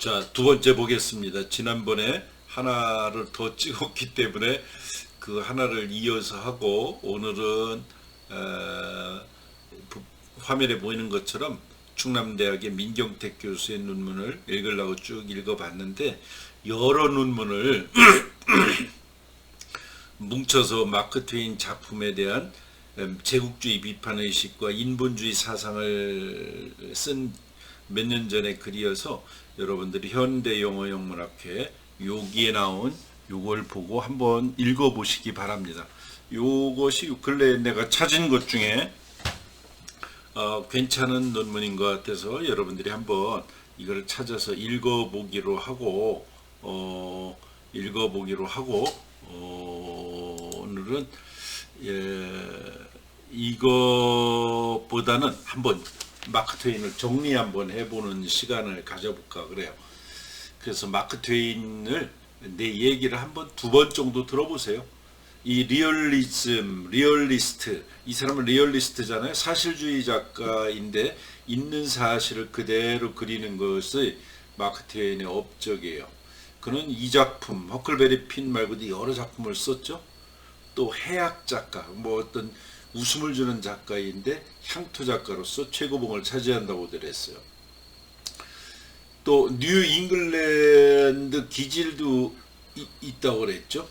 자, 두 번째 보겠습니다. 지난번에 하나를 더 찍었기 때문에 그 하나를 이어서 하고, 오늘은 화면에 보이는 것처럼 충남대학의 민경택 교수의 논문을 읽으려고 쭉 읽어봤는데, 여러 논문을 뭉쳐서 마크 트웨인 작품에 대한 제국주의 비판의식과 인본주의 사상을 쓴 몇 년 전의 글이어서 여러분들이 현대영어영문학회 여기에 나온 요걸 보고 한번 읽어보시기 바랍니다. 요것이 근래에 내가 찾은 것 중에 괜찮은 논문인 것 같아서 여러분들이 한번 이걸 찾아서 읽어보기로 하고 오늘은 이거보다는 한번 마크 트웨인을 정리 한번 해보는 시간을 가져볼까 그래요. 그래서 마크 트웨인을 내 얘기를 한번 두 번 정도 들어보세요. 이 리얼리스트, 이 사람은 리얼리스트잖아요. 사실주의 작가인데 있는 사실을 그대로 그리는 것이 마크 트웨인의 업적이에요. 그는 이 작품, 허클베리 핀 말고도 여러 작품을 썼죠. 또 해학 작가, 뭐 어떤 웃음을 주는 작가인데 향토 작가로서 최고봉을 차지한다고 그랬어요. 또 뉴 잉글랜드 기질도 있다고 그랬죠.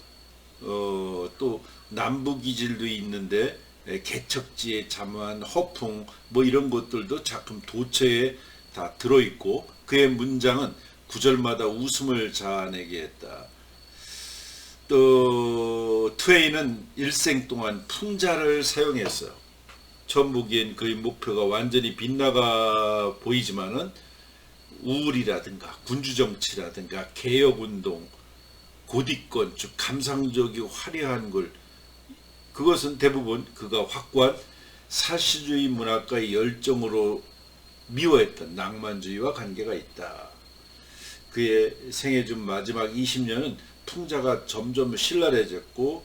또 남부 기질도 있는데 개척지의 잠안, 허풍 뭐 이런 것들도 작품 도처에 다 들어있고, 그의 문장은 구절마다 웃음을 자아내게 했다. 또 트웨인은 일생 동안 풍자를 사용했어요. 처음 보기엔 그의 목표가 완전히 빗나가 보이지만은 우울이라든가 군주정치라든가 개혁운동, 고디권, 즉 감상적이고 화려한 글, 그것은 대부분 그가 확고한 사실주의 문학과의 열정으로 미워했던 낭만주의와 관계가 있다. 그의 생애 중 마지막 20년은 풍자가 점점 신랄해졌고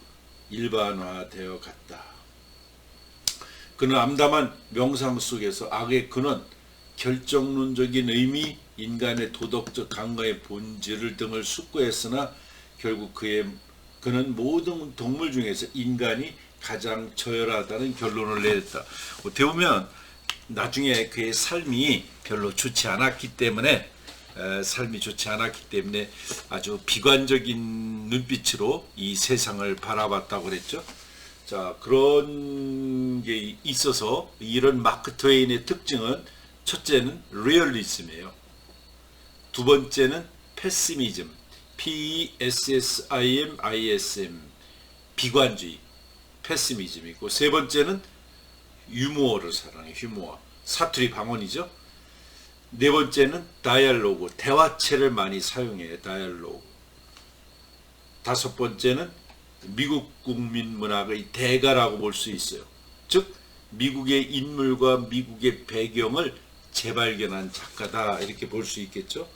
일반화되어 갔다. 그는 암담한 명상 속에서 악의 근원, 결정론적인 의미, 인간의 도덕적 강과의 본질 등을 숙고했으나 결국 그는 모든 동물 중에서 인간이 가장 저열하다는 결론을 내렸다. 어떻게 보면 나중에 그의 삶이 별로 좋지 않았기 때문에 아주 비관적인 눈빛으로 이 세상을 바라봤다고 그랬죠. 자, 그런 게 있어서 이런 마크 트웨인의 특징은, 첫째는 리얼리즘이에요. 두 번째는 패시미즘, PESSIMISM, 비관주의, 패시미즘이고, 세 번째는 유머를 사랑해, 휴머어, 사투리 방언이죠. 네 번째는 다이얼로그, 대화체를 많이 사용해요. 다이얼로그. 다섯 번째는 미국 국민 문학의 대가라고 볼 수 있어요. 즉 미국의 인물과 미국의 배경을 재발견한 작가다, 이렇게 볼 수 있겠죠.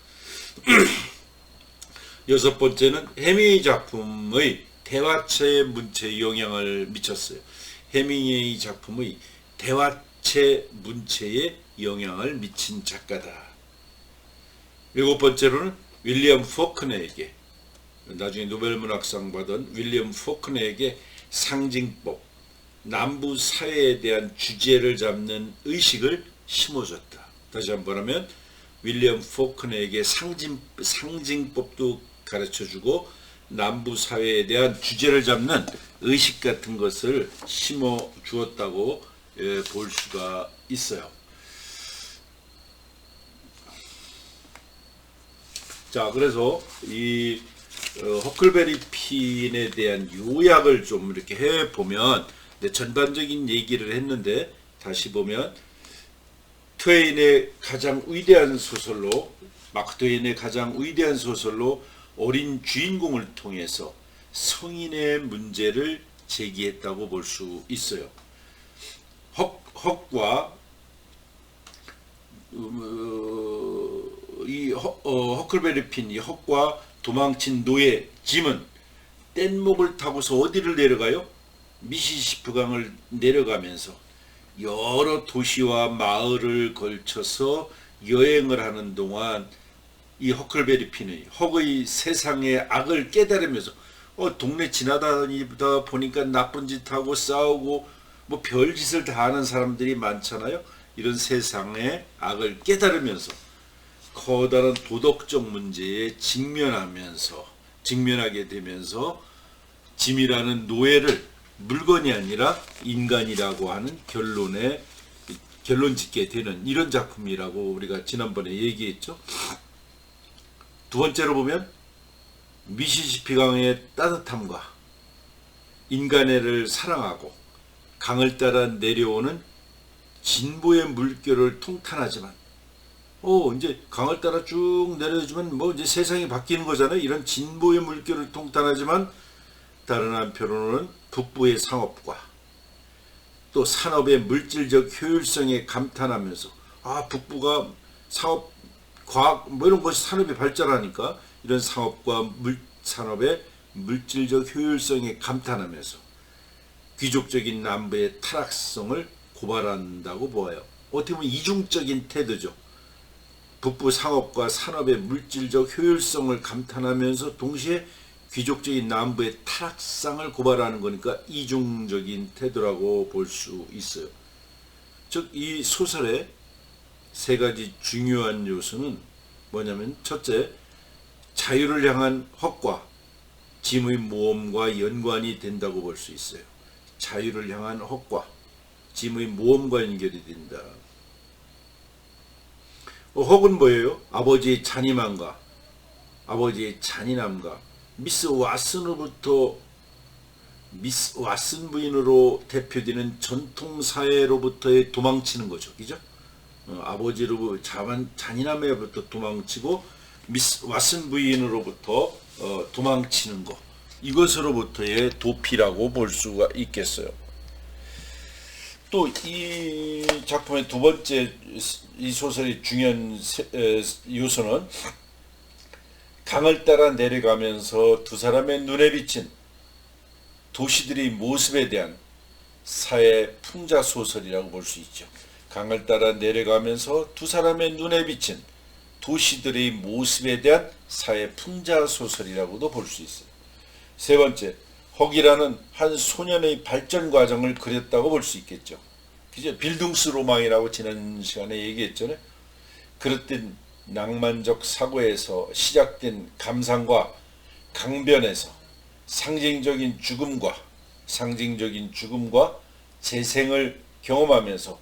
여섯 번째는 해밍웨이 작품의 대화체 문체에 영향을 미쳤어요. 해밍웨이 작품의 대화체 문체에 영향을 미친 작가다. 일곱 번째로는 윌리엄 포크너에게, 나중에 노벨문학상 받은 윌리엄 포크너에게 상징법, 남부 사회에 대한 주제를 잡는 의식을 심어줬다. 다시 한번 하면 윌리엄 포크너에게 상징법도 가르쳐주고 남부 사회에 대한 주제를 잡는 의식 같은 것을 심어주었다고 볼 수가 있어요. 자, 그래서 이 허클베리 핀에 대한 요약을 좀 이렇게 해보면, 전반적인 얘기를 했는데 다시 보면, 트웨인의 가장 위대한 소설로, 마크 트웨인의 가장 위대한 소설로 어린 주인공을 통해서 성인의 문제를 제기했다고 볼 수 있어요. 허클베리 핀, 이 헉과 도망친 노예 짐은 뗏목을 타고서 어디를 내려가요? 미시시피강을 내려가면서 여러 도시와 마을을 걸쳐서 여행을 하는 동안 이 허클베리 핀의 헉의 세상의 악을 깨달으면서 동네 지나다니다 보니까 나쁜 짓 하고 싸우고 뭐 별짓을 다 하는 사람들이 많잖아요. 이런 세상의 악을 깨달으면서 커다란 도덕적 문제에 직면하게 되면서 짐이라는 노예를 물건이 아니라 인간이라고 하는 결론 짓게 되는 이런 작품이라고 우리가 지난번에 얘기했죠. 두 번째로 보면 미시시피 강의 따뜻함과 인간애를 사랑하고 강을 따라 내려오는 진보의 물결을 통탄하지만 이제 강을 따라 쭉 내려주면 뭐 이제 세상이 바뀌는 거잖아요. 이런 진보의 물결을 통탄하지만 다른 한편으로는 북부의 상업과 또 산업의 물질적 효율성에 감탄하면서 북부가 사업, 과학 뭐 이런 것이 산업이 발전하니까 이런 상업과 산업의 물질적 효율성에 감탄하면서 귀족적인 남부의 타락성을 고발한다고 보아요. 어떻게 보면 이중적인 태도죠. 북부 상업과 산업의 물질적 효율성을 감탄하면서 동시에 귀족적인 남부의 타락상을 고발하는 거니까 이중적인 태도라고 볼 수 있어요. 즉 이 소설의 세 가지 중요한 요소는 뭐냐면 첫째, 자유를 향한 헉과 짐의 모험과 연관이 된다고 볼 수 있어요. 자유를 향한 헉과 짐의 모험과 연결이 된다. 헉은 뭐예요? 아버지의 잔인함과 미스 왓슨 부인으로 대표되는 전통사회로부터의 도망치는 거죠. 그죠? 아버지로 잔인함에부터 도망치고 미스 왓슨 부인으로부터 도망치는 것. 이것으로부터의 도피라고 볼 수가 있겠어요. 또 이 작품의 두 번째 이 소설의 중요한 요소는 강을 따라 내려가면서 두 사람의 눈에 비친 도시들의 모습에 대한 사회 풍자 소설이라고 볼 수 있죠. 강을 따라 내려가면서 두 사람의 눈에 비친 도시들의 모습에 대한 사회 풍자 소설이라고도 볼 수 있어요. 세 번째, 헉이라는 한 소년의 발전 과정을 그렸다고 볼 수 있겠죠. 그죠? 빌둥스 로망이라고 지난 시간에 얘기했잖아요. 그릇된 낭만적 사고에서 시작된 감상과 강변에서 상징적인 죽음과 재생을 경험하면서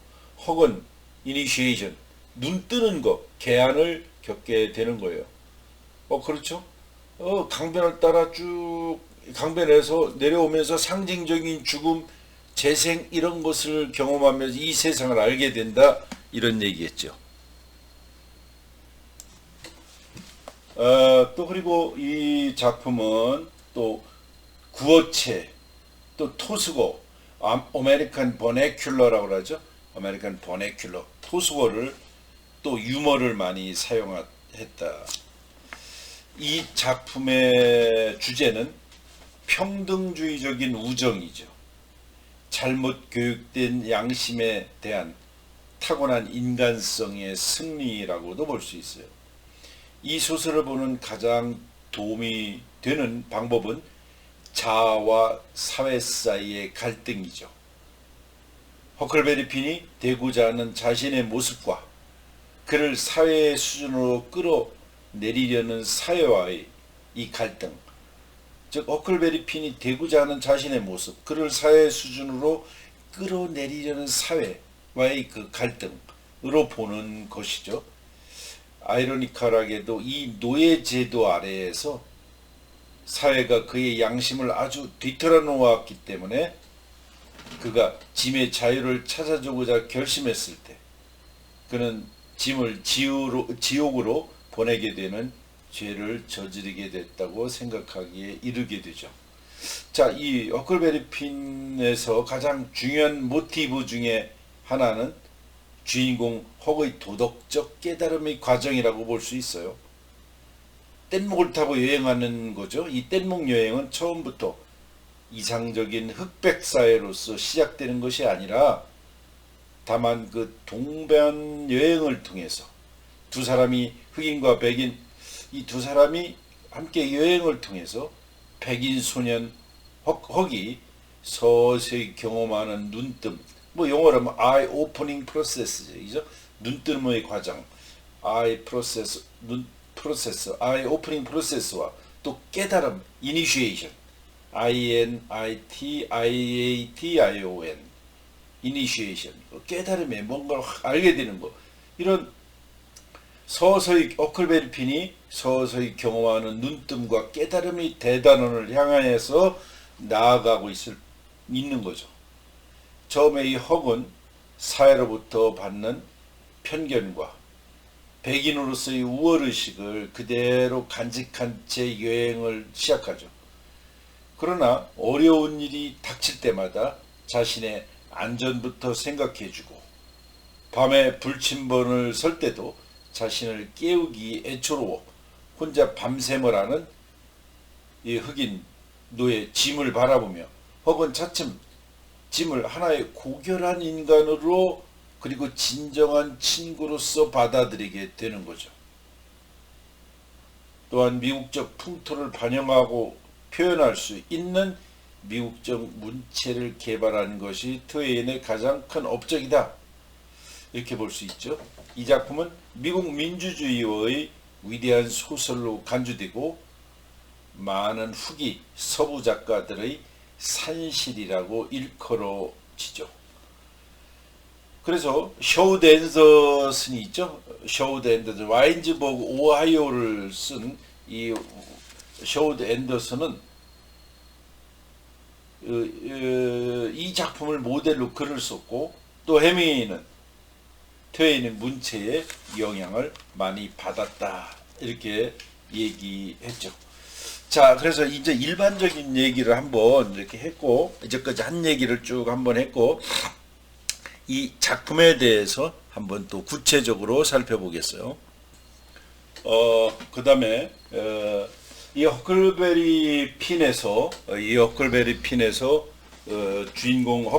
헉은 이니시에이션, 눈 뜨는 것, 개안을 겪게 되는 거예요. 그렇죠? 강변을 따라 쭉 강변에서 내려오면서 상징적인 죽음, 재생 이런 것을 경험하면서 이 세상을 알게 된다 이런 얘기했죠. 또 그리고 이 작품은 또 구어체, 또 토수고, 아메리칸 버네큘러라고 그러죠. 아메리칸 버네큘러, 토수고를 또 유머를 많이 사용했다. 이 작품의 주제는 평등주의적인 우정이죠. 잘못 교육된 양심에 대한 타고난 인간성의 승리라고도 볼 수 있어요. 이 소설을 보는 가장 도움이 되는 방법은 자아와 사회 사이의 갈등이죠. 허클베리 핀이 되고자 하는 자신의 모습과 그를 사회의 수준으로 끌어내리려는 사회와의 이 갈등, 즉 허클베리 핀이 되고자 하는 자신의 모습, 그를 사회 수준으로 끌어내리려는 사회와의 그 갈등으로 보는 것이죠. 아이러니컬하게도 이 노예제도 아래에서 사회가 그의 양심을 아주 뒤틀어 놓았기 때문에 그가 짐의 자유를 찾아주고자 결심했을 때 그는 짐을 지옥으로 보내게 되는 죄를 저지르게 됐다고 생각하기에 이르게 되죠. 자, 이 허클베리 핀에서 가장 중요한 모티브 중에 하나는 주인공 헉의 도덕적 깨달음의 과정이라고 볼 수 있어요. 뗏목을 타고 여행하는 거죠. 이 뗏목 여행은 처음부터 이상적인 흑백 사회로서 시작되는 것이 아니라 다만 그 동반 여행을 통해서 두 사람이 흑인과 백인 이 두 사람이 함께 여행을 통해서 백인 소년 헉이 서서히 경험하는 눈뜸, 뭐 영어로 하면 eye opening process죠. 눈뜸의 과정, eye process, 눈 프로세스, eye opening process와 또 깨달음, initiation, initiation, initiation, 깨달음에 뭔가를 알게 되는 거. 이런 서서히 허클베리 핀이 서서히 경험하는 눈뜸과 깨달음의 대단원을 향하여서 나아가고 있는 거죠. 처음에 이 헉은 사회로부터 받는 편견과 백인으로서의 우월의식을 그대로 간직한 채 여행을 시작하죠. 그러나 어려운 일이 닥칠 때마다 자신의 안전부터 생각해주고 밤에 불침번을 설 때도 자신을 깨우기 애처로워 혼자 밤샘을 하는 이 흑인 노예 짐을 바라보며 헉은 차츰 짐을 하나의 고결한 인간으로 그리고 진정한 친구로서 받아들이게 되는 거죠. 또한 미국적 풍토를 반영하고 표현할 수 있는 미국적 문체를 개발한 것이 트웨인의 가장 큰 업적이다. 이렇게 볼 수 있죠. 이 작품은 미국 민주주의의 위대한 소설로 간주되고 많은 후기 서부 작가들의 산실이라고 일컬어지죠. 그래서 셔우드 앤더슨이 있죠. 셔우드 앤더슨, 와인즈버그 오하이오를 쓴 이 셔우드 앤더슨은 이 작품을 모델로 글을 썼고 또 해밍웨이는 트웨인의 문체에 영향을 많이 받았다 이렇게 얘기했죠. 자, 그래서 이제 일반적인 얘기를 한번 이렇게 했고 이제까지 한 얘기를 쭉 한번 했고 이 작품에 대해서 한번 또 구체적으로 살펴보겠어요. 그 다음에 이 허클베리 핀에서 주인공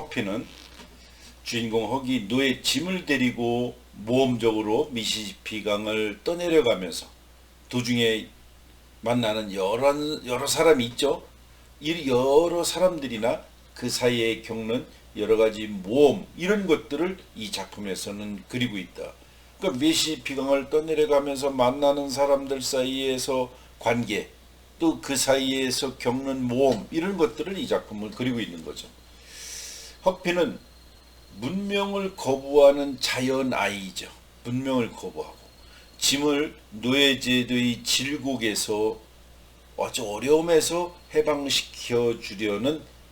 헉이 노예 짐을 데리고 모험적으로 미시시피 강을 떠내려가면서 도중에 만나는 여러 사람이 있죠. 이 여러 사람들이나 그 사이에 겪는 여러 가지 모험 이런 것들을 이 작품에서는 그리고 있다. 그러니까 미시시피 강을 떠내려가면서 만나는 사람들 사이에서 관계 또 그 사이에서 겪는 모험 이런 것들을 이 작품을 그리고 있는 거죠. 헉피는 문명을 거부하는 자연아이죠. 문명을 거부하고 짐을 노예제도의 질곡에서 아주 어려움에서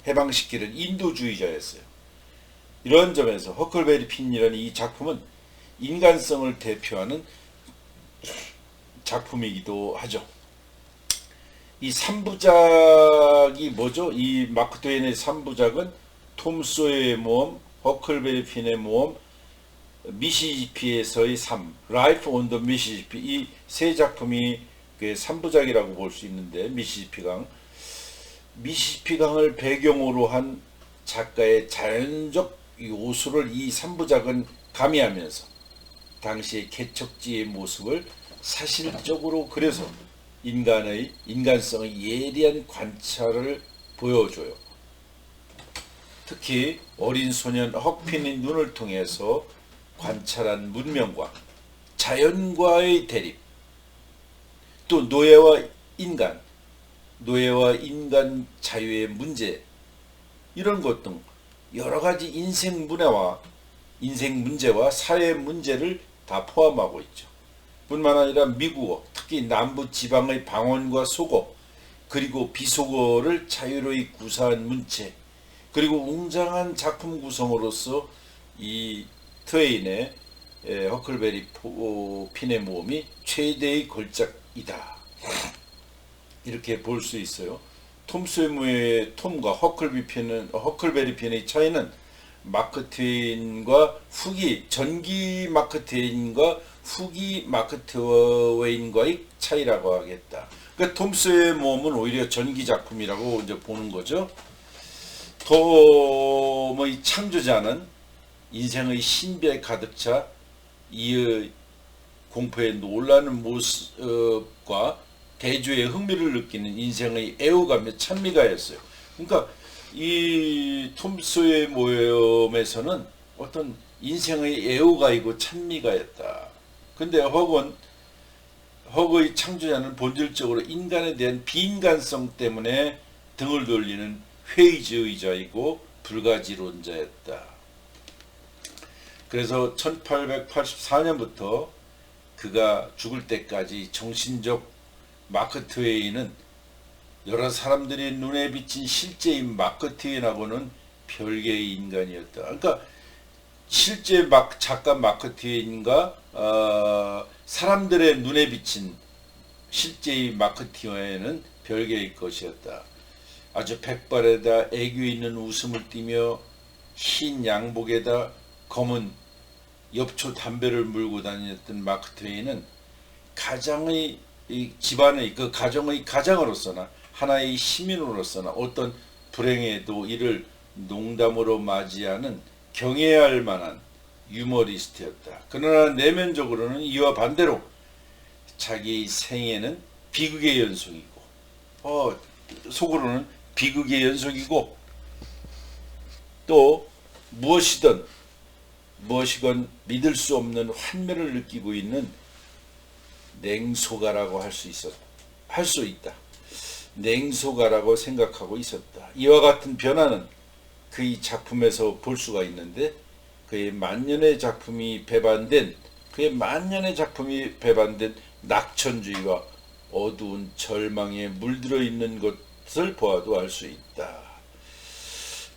해방시키는 인도주의자였어요. 이런 점에서 허클베리 핀이라는 이 작품은 인간성을 대표하는 작품이기도 하죠. 이 3부작이 뭐죠? 이 마크 트웨인의 3부작은 톰 소여의 모험, 허클베리 핀의 모험, 미시시피에서의 삶, Life on the Mississippi 이 세 작품이 그 3부작이라고 볼 수 있는데 미시시피 강을 배경으로 한 작가의 자연적 요소를 이 3부작은 가미하면서 당시의 개척지의 모습을 사실적으로 그려서 인간성의 예리한 관찰을 보여줘요. 특히 어린 소년 헉핀의 눈을 통해서 관찰한 문명과 자연과의 대립, 또 노예와 인간 자유의 문제 이런 것 등 여러 가지 인생 문제와 사회 문제를 다 포함하고 있죠. 뿐만 아니라 미국어, 특히 남부 지방의 방언과 속어, 그리고 비속어를 자유로이 구사한 문체, 그리고 웅장한 작품 구성으로서 이 트웨인의 허클베리 핀의 모험이 최대의 걸작이다. 이렇게 볼 수 있어요. 톰 소여의 톰과 허클베리 핀의 차이는 전기 마크 트웨인과 후기 마크 트웨인과의 차이라고 하겠다. 그러니까 톰 소여의 모험은 오히려 전기 작품이라고 이제 보는 거죠. 톰의 창조자는 인생의 신비에 가득 차 이 공포에 놀라는 모습과 대조의 흥미를 느끼는 인생의 애호가며 찬미가였어요. 그러니까 이 톰소의 모험에서는 어떤 인생의 애호가이고 찬미가였다. 근데 헉의 창조자는 본질적으로 인간에 대한 비인간성 때문에 등을 돌리는 회의주의자이고 불가지론자였다. 그래서 1884년부터 그가 죽을 때까지 정신적 마크 트웨인은 여러 사람들이 눈에 비친 실제인 마크 트웨인하고는 별개의 인간이었다. 그러니까 실제 작가 마크 트웨인과 사람들의 눈에 비친 실제의 마크 트웨인은 별개의 것이었다. 아주 백발에다 애교 있는 웃음을 띠며 흰 양복에다 검은 엽초 담배를 물고 다녔던 마크 트웨인은 가정의 집안의 그 가정의 가장으로서나 하나의 시민으로서나 어떤 불행에도 이를 농담으로 맞이하는 경애해야 할 만한 유머리스트였다. 그러나 내면적으로는 이와 반대로 자기 생애는 비극의 연속이고 속으로는 비극의 연속이고 또 무엇이건 믿을 수 없는 환멸을 느끼고 있는 냉소가라고 할 수 있다. 냉소가라고 생각하고 있었다. 이와 같은 변화는 그의 작품에서 볼 수가 있는데 그의 만년의 작품이 배반된 낙천주의와 어두운 절망에 물들어 있는 것을 보아도 알 수 있다.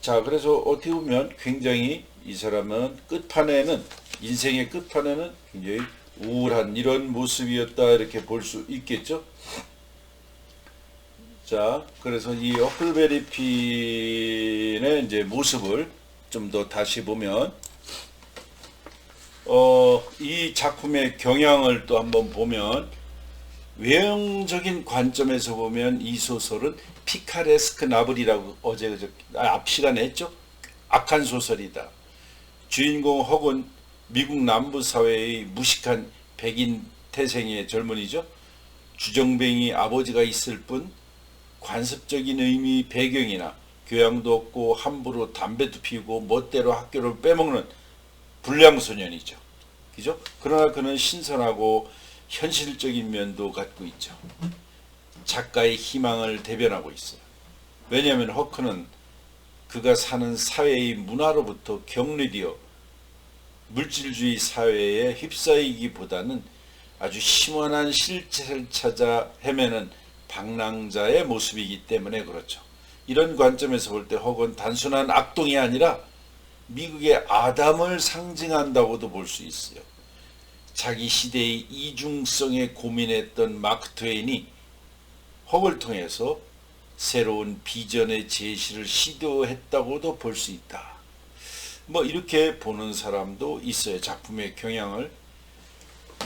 자, 그래서 어떻게 보면 굉장히 이 사람은 인생의 끝판에는 굉장히 우울한 이런 모습이었다 이렇게 볼 수 있겠죠. 자, 그래서 이 허클베리 핀의 이제 모습을 좀 더 다시 보면 이 작품의 경향을 또 한번 보면 외형적인 관점에서 보면 이 소설은 피카레스크 나블이라고 앞 시간에 했죠. 악한 소설이다. 주인공 헉은 미국 남부 사회의 무식한 백인 태생의 젊은이죠. 주정뱅이 아버지가 있을 뿐 관습적인 의미 배경이나 교양도 없고 함부로 담배도 피우고 멋대로 학교를 빼먹는 불량소년이죠. 그죠? 그러나 그는 신선하고 현실적인 면도 갖고 있죠. 작가의 희망을 대변하고 있어요. 왜냐하면 허크는 그가 사는 사회의 문화로부터 격리되어 물질주의 사회에 휩싸이기보다는 아주 시원한 실체를 찾아 헤매는 방랑자의 모습이기 때문에 그렇죠. 이런 관점에서 볼 때 헉은 단순한 악동이 아니라 미국의 아담을 상징한다고도 볼 수 있어요. 자기 시대의 이중성에 고민했던 마크 트웨인이 헉을 통해서 새로운 비전의 제시를 시도했다고도 볼 수 있다. 이렇게 보는 사람도 있어요. 작품의 경향을.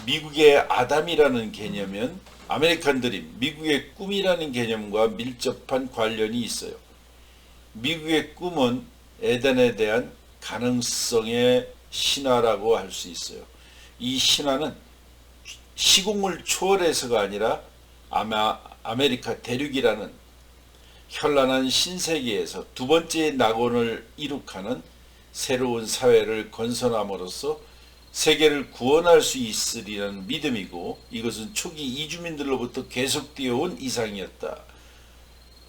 미국의 아담이라는 개념은 아메리칸 드림, 미국의 꿈이라는 개념과 밀접한 관련이 있어요. 미국의 꿈은 에덴에 대한 가능성의 신화라고 할 수 있어요. 이 신화는 시공을 초월해서가 아니라 아메리카 대륙이라는 현란한 신세계에서 두 번째 낙원을 이룩하는 새로운 사회를 건설함으로써 세계를 구원할 수 있으리라는 믿음이고, 이것은 초기 이주민들로부터 계속되어 온 이상이었다.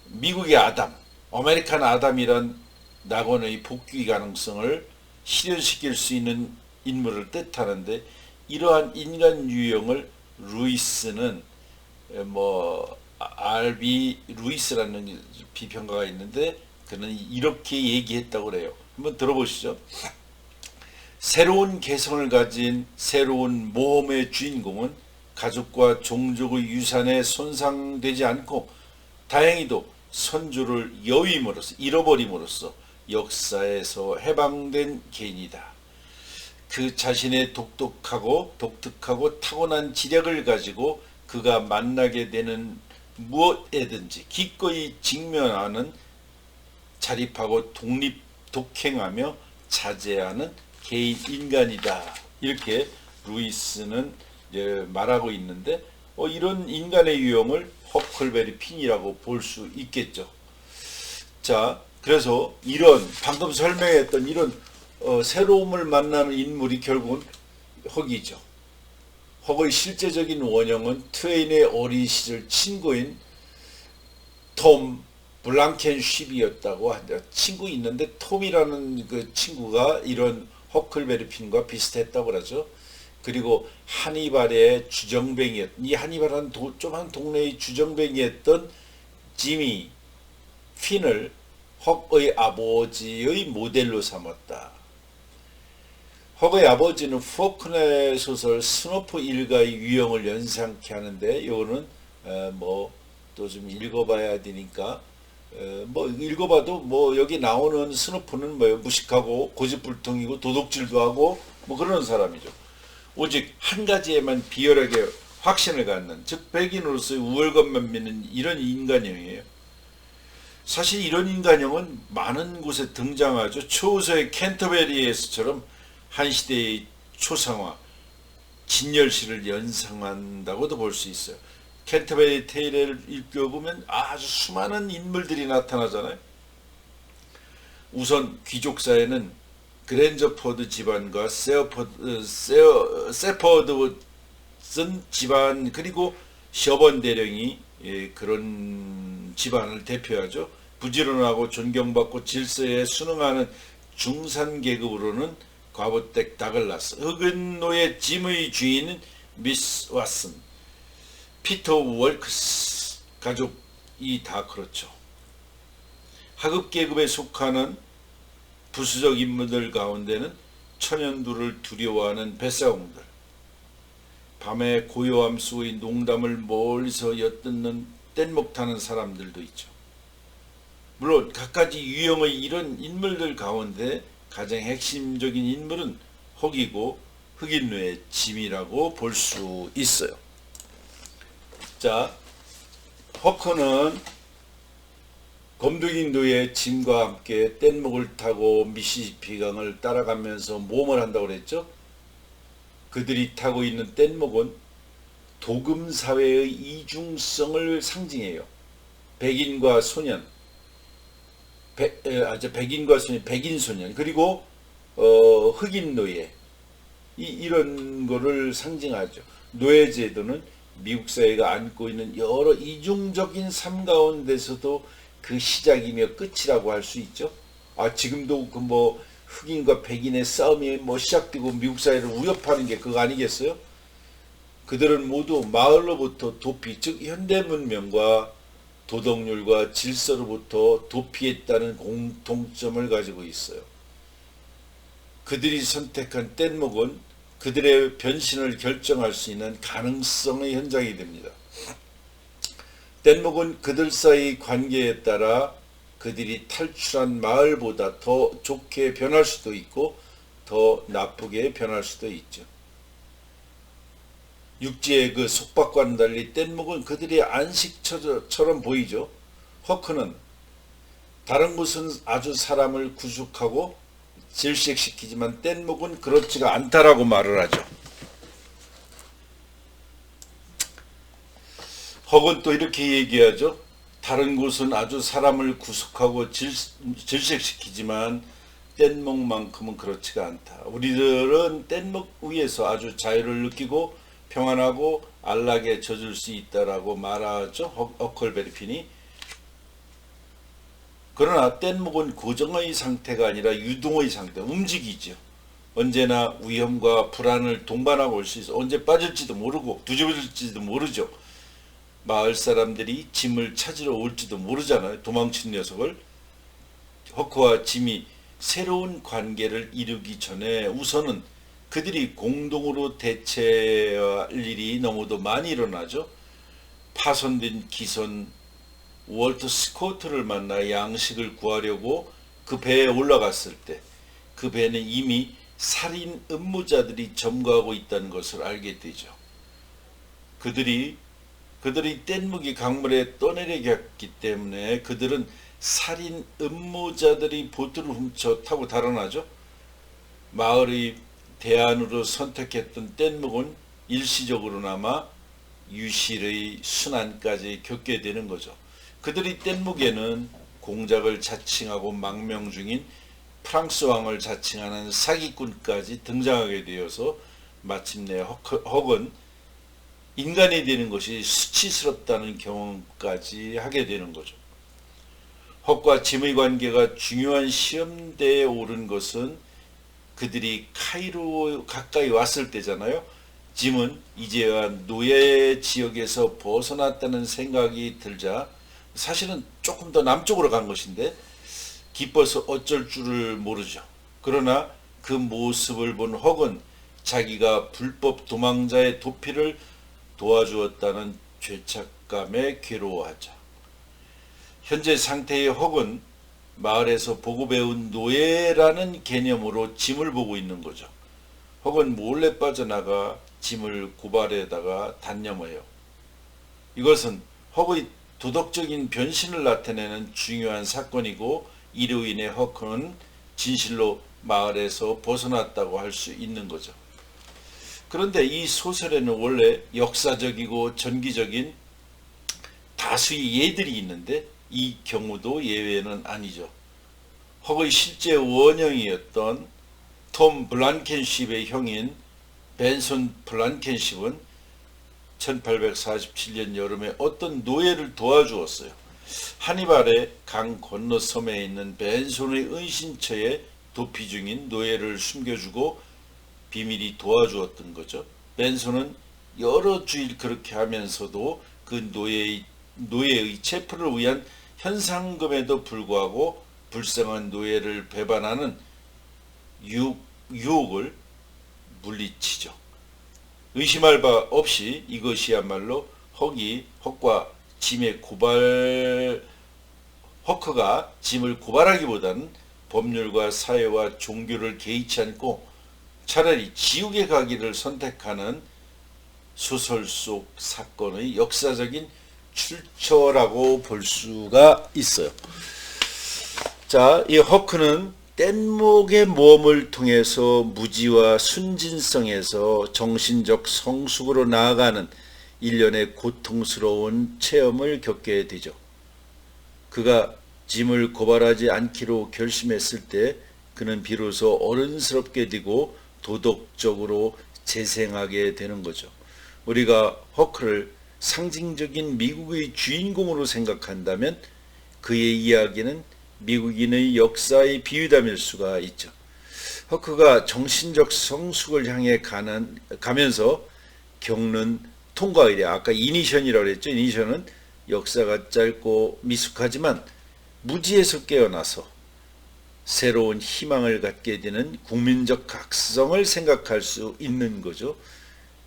미국의 아담, 아메리칸 아담이란 낙원의 복귀 가능성을 실현시킬 수 있는 인물을 뜻하는데, 이러한 인간 유형을 루이스는 R.B. 루이스라는 비평가가 있는데 그는 이렇게 얘기했다고 그래요. 한번 들어보시죠. 새로운 개성을 가진 새로운 모험의 주인공은 가족과 종족의 유산에 손상되지 않고 다행히도 선조를 잃어버림으로써 역사에서 해방된 개인이다. 그 자신의 독특하고 타고난 지력을 가지고 그가 만나게 되는 무엇에든지 기꺼이 직면하는, 자립하고 독행하며 자제하는 개인 인간이다. 이렇게 루이스는 이제 말하고 있는데 이런 인간의 유형을 허클베리 핀이라고 볼 수 있겠죠. 자, 그래서 이런 방금 설명했던 이런 새로움을 만나는 인물이 결국은 헉이죠. 헉의 실제적인 원형은 트웨인의 어린 시절 친구인 톰 블랑켄쉽이었다고 한다. 친구 있는데 톰이라는 그 친구가 이런 허클베리 핀과 비슷했다고 그러죠. 그리고 하니발의 주정뱅이였던, 이 하니발은 조그만 동네의 주정뱅이였던 지미 핀을 헉의 아버지의 모델로 삼았다. 헉의 아버지는 포크네 소설 스노프 일가의 유형을 연상케 하는데, 이거는 또 좀 읽어봐야 되니까 읽어봐도 여기 나오는 스노프는 무식하고 고집불통이고 도둑질도 하고 그런 사람이죠. 오직 한 가지에만 비열하게 확신을 갖는, 즉 백인으로서의 우월감만 믿는 이런 인간형이에요. 사실 이런 인간형은 많은 곳에 등장하죠. 초서의 캔터베리에서처럼 한 시대의 초상화 진열시를 연상한다고도 볼 수 있어요. 캔터베리 테일을 읽어보면 아주 수많은 인물들이 나타나잖아요. 우선 귀족사에는 그랜저포드 집안과 세퍼드슨 집안, 그리고 셔번 대령이 그런 집안을 대표하죠. 부지런하고 존경받고 질서에 순응하는 중산 계급으로는 과부댁 다글라스, 흑인 노예 짐의 주인은 미스 왓슨, 피터 월크스 가족이 다 그렇죠. 하급 계급에 속하는 부수적 인물들 가운데는 천연두를 두려워하는 뱃사공들, 밤에 고요함 속의 농담을 멀리서 엿듣는 뗏목 타는 사람들도 있죠. 물론 갖가지 유형의 이런 인물들 가운데 가장 핵심적인 인물은 헉이고 흑인노예 짐이라고 볼 수 있어요. 자, 허크는 검둥이노예 짐과 함께 뗏목을 타고 미시시피강을 따라가면서 모험을 한다고 그랬죠. 그들이 타고 있는 뗏목은 도금사회의 이중성을 상징해요. 백인과 소년, 백인 소년, 그리고 흑인 노예, 이런 거를 상징하죠. 노예제도는 미국 사회가 안고 있는 여러 이중적인 삶 가운데서도 그 시작이며 끝이라고 할 수 있죠. 지금도 흑인과 백인의 싸움이 시작되고 미국 사회를 위협하는 게 그거 아니겠어요? 그들은 모두 마을로부터 도피, 즉 현대 문명과 도덕률과 질서로부터 도피했다는 공통점을 가지고 있어요. 그들이 선택한 뗏목은 그들의 변신을 결정할 수 있는 가능성의 현장이 됩니다. 뗏목은 그들 사이 관계에 따라 그들이 탈출한 마을보다 더 좋게 변할 수도 있고 더 나쁘게 변할 수도 있죠. 육지의 그 속박과는 달리 뗏목은 그들의 안식처럼 보이죠. 허크는 다른 곳은 아주 사람을 구속하고 질식시키지만 뗏목은 그렇지가 않다라고 말을 하죠. 헉은 또 이렇게 얘기하죠. 다른 곳은 아주 사람을 구속하고 질식시키지만 뗏목만큼은 그렇지가 않다. 우리들은 뗏목 위에서 아주 자유를 느끼고 평안하고 안락에 젖을 수 있다라고 말하죠. 허클베리 핀이. 그러나 뗏목은 고정의 상태가 아니라 유동의 상태, 움직이죠. 언제나 위험과 불안을 동반하고 올 수 있어. 언제 빠질지도 모르고 뒤집어질지도 모르죠. 마을 사람들이 짐을 찾으러 올지도 모르잖아요. 도망친 녀석을. 허크와 짐이 새로운 관계를 이루기 전에 우선은 그들이 공동으로 대체할 일이 너무도 많이 일어나죠. 파손된 기선 월터 스코트를 만나 양식을 구하려고 그 배에 올라갔을 때 그 배는 이미 살인 음모자들이 점거하고 있다는 것을 알게 되죠. 그들이 뗏목이 강물에 떠내려갔기 때문에 그들은 살인 음모자들이 보트를 훔쳐 타고 달아나죠. 마을의 대안으로 선택했던 뗏목은 일시적으로나마 유실의 순환까지 겪게 되는 거죠. 그들이 뗏목에는 공작을 자칭하고 망명 중인 프랑스 왕을 자칭하는 사기꾼까지 등장하게 되어서 마침내 헉은 인간이 되는 것이 수치스럽다는 경험까지 하게 되는 거죠. 헉과 짐의 관계가 중요한 시험대에 오른 것은 그들이 카이로 가까이 왔을 때잖아요. 짐은 이제야 노예 지역에서 벗어났다는 생각이 들자, 사실은 조금 더 남쪽으로 간 것인데 기뻐서 어쩔 줄을 모르죠. 그러나 그 모습을 본 헉은 자기가 불법 도망자의 도피를 도와주었다는 죄책감에 괴로워하죠. 현재 상태의 헉은 마을에서 보고 배운 노예라는 개념으로 짐을 보고 있는 거죠. 헉은 몰래 빠져나가 짐을 고발에다가 단념해요. 이것은 헉의 도덕적인 변신을 나타내는 중요한 사건이고, 이로 인해 헉은 진실로 마을에서 벗어났다고 할 수 있는 거죠. 그런데 이 소설에는 원래 역사적이고 전기적인 다수의 예들이 있는데 이 경우도 예외는 아니죠. 헉의 실제 원형이었던 톰 블랑켄쉽의 형인 벤손 블랑켄쉽은 1847년 여름에 어떤 노예를 도와주었어요. 하니발의 강 건너 섬에 있는 벤손의 은신처에 도피 중인 노예를 숨겨주고 비밀히 도와주었던 거죠. 벤손은 여러 주일 그렇게 하면서도 그 노예의 체포를 위한 현상금에도 불구하고 불쌍한 노예를 배반하는 유혹을 물리치죠. 의심할 바 없이 이것이야말로 헉과 짐의 헉가 짐을 고발하기보다는 법률과 사회와 종교를 개의치 않고 차라리 지옥에 가기를 선택하는 소설 속 사건의 역사적인 출처라고 볼 수가 있어요. 자, 이 헉는 뗏목의 모험을 통해서 무지와 순진성에서 정신적 성숙으로 나아가는 일련의 고통스러운 체험을 겪게 되죠. 그가 짐을 고발하지 않기로 결심했을 때 그는 비로소 어른스럽게 되고 도덕적으로 재생하게 되는 거죠. 우리가 헉를 상징적인 미국의 주인공으로 생각한다면 그의 이야기는 미국인의 역사의 비유담일 수가 있죠. 헉가 정신적 성숙을 향해 가면서 겪는 통과에 아까 이니션이라고 했죠. 이니션은 역사가 짧고 미숙하지만 무지에서 깨어나서 새로운 희망을 갖게 되는 국민적 각성을 생각할 수 있는 거죠.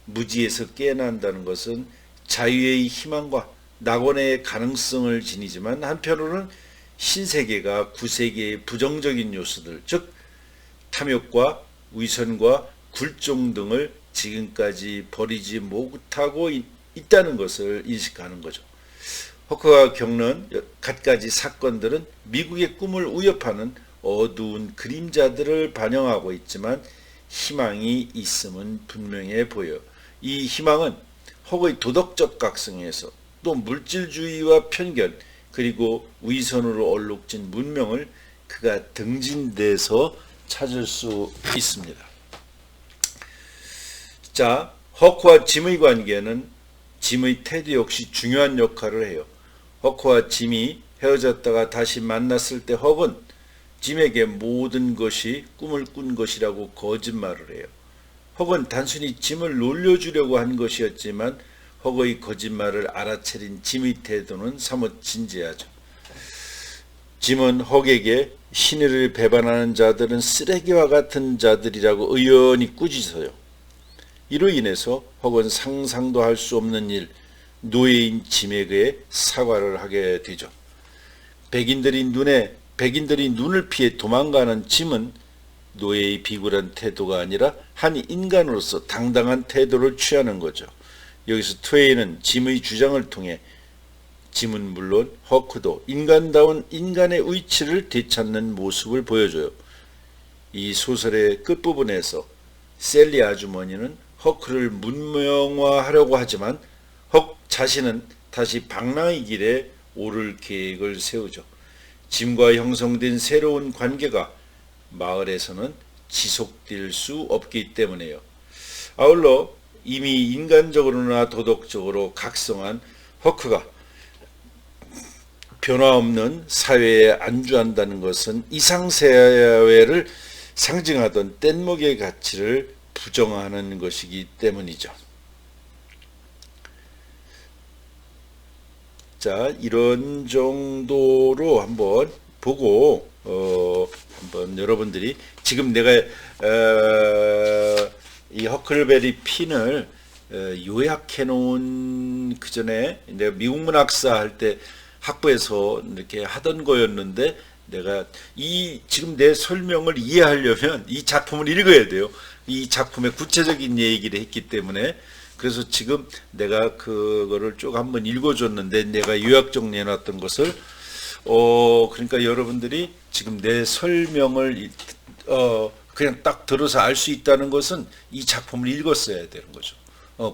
무지에서 깨어난다는 것은 자유의 희망과 낙원의 가능성을 지니지만 한편으로는 신세계가 구세계의 부정적인 요소들, 즉 탐욕과 위선과 굴종 등을 지금까지 버리지 못하고 있다는 것을 인식하는 거죠. 헉가 겪는 갖가지 사건들은 미국의 꿈을 위협하는 어두운 그림자들을 반영하고 있지만 희망이 있음은 분명해 보여. 이 희망은 헉의 도덕적 각성에서 또 물질주의와 편견 그리고 위선으로 얼룩진 문명을 그가 등진대서 찾을 수 있습니다. 자, 헉과 짐의 관계는 짐의 태도 역시 중요한 역할을 해요. 헉과 짐이 헤어졌다가 다시 만났을 때 헉은 짐에게 모든 것이 꿈을 꾼 것이라고 거짓말을 해요. 헉은 단순히 짐을 놀려주려고 한 것이었지만 헉의 거짓말을 알아차린 짐의 태도는 사뭇 진지하죠. 짐은 헉에게 신의를 배반하는 자들은 쓰레기와 같은 자들이라고 의연히 꾸짖어요. 이로 인해서 헉은 상상도 할 수 없는 일, 노예인 짐에게 사과를 하게 되죠. 백인들이 눈을 피해 도망가는 짐은 노예의 비굴한 태도가 아니라 한 인간으로서 당당한 태도를 취하는 거죠. 여기서 트웨이는 짐의 주장을 통해 짐은 물론 헉도 인간다운 인간의 위치를 되찾는 모습을 보여줘요. 이 소설의 끝부분에서 셀리 아주머니는 허크를 문명화하려고 하지만 헉 자신은 다시 방랑의 길에 오를 계획을 세우죠. 짐과 형성된 새로운 관계가 마을에서는 지속될 수 없기 때문에요. 아울러 이미 인간적으로나 도덕적으로 각성한 허크가 변화없는 사회에 안주한다는 것은 이상사회를 상징하던 뗏목의 가치를 부정하는 것이기 때문이죠. 자, 이런 정도로 한번 보고 한번 여러분들이 지금 내가 이 허클베리 핀을 요약해 놓은 그 전에 내가 미국 문학사 할 때 학부에서 이렇게 하던 거였는데 내가 이 지금 내 설명을 이해하려면 이 작품을 읽어야 돼요. 이 작품의 구체적인 얘기를 했기 때문에 그래서 지금 내가 그거를 쭉 한번 읽어줬는데 내가 요약 정리해 놨던 것을 그러니까 여러분들이 지금 내 설명을 그냥 딱 들어서 알 수 있다는 것은 이 작품을 읽었어야 되는 거죠.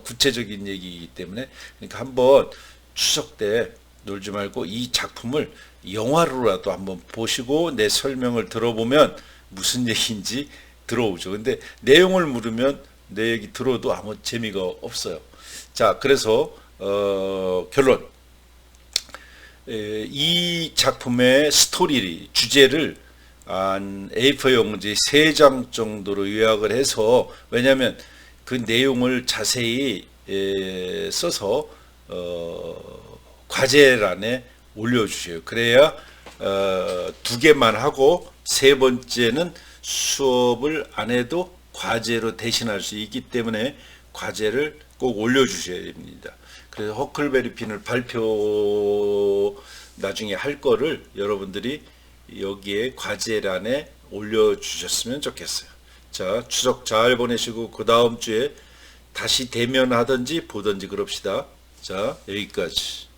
구체적인 얘기이기 때문에 그러니까 한번 추석 때 놀지 말고 이 작품을 영화로라도 한번 보시고 내 설명을 들어보면 무슨 얘기인지 들어오죠. 근데 내용을 물으면 내 얘기 들어도 아무 재미가 없어요. 자, 그래서 결론. 이 작품의 스토리 주제를 한 A4 용지 3장 정도로 요약을 해서 왜냐하면 그 내용을 자세히 써서 과제란에 올려주세요. 그래야 2개만 하고 3번째는 수업을 안 해도 과제로 대신할 수 있기 때문에 과제를 꼭 올려주셔야 됩니다. 그래서 허클베리 핀을 발표 나중에 할 거를 여러분들이 여기에 과제란에 올려주셨으면 좋겠어요. 자, 추석 잘 보내시고 그 다음 주에 다시 대면하든지 보든지 그럽시다. 자, 여기까지.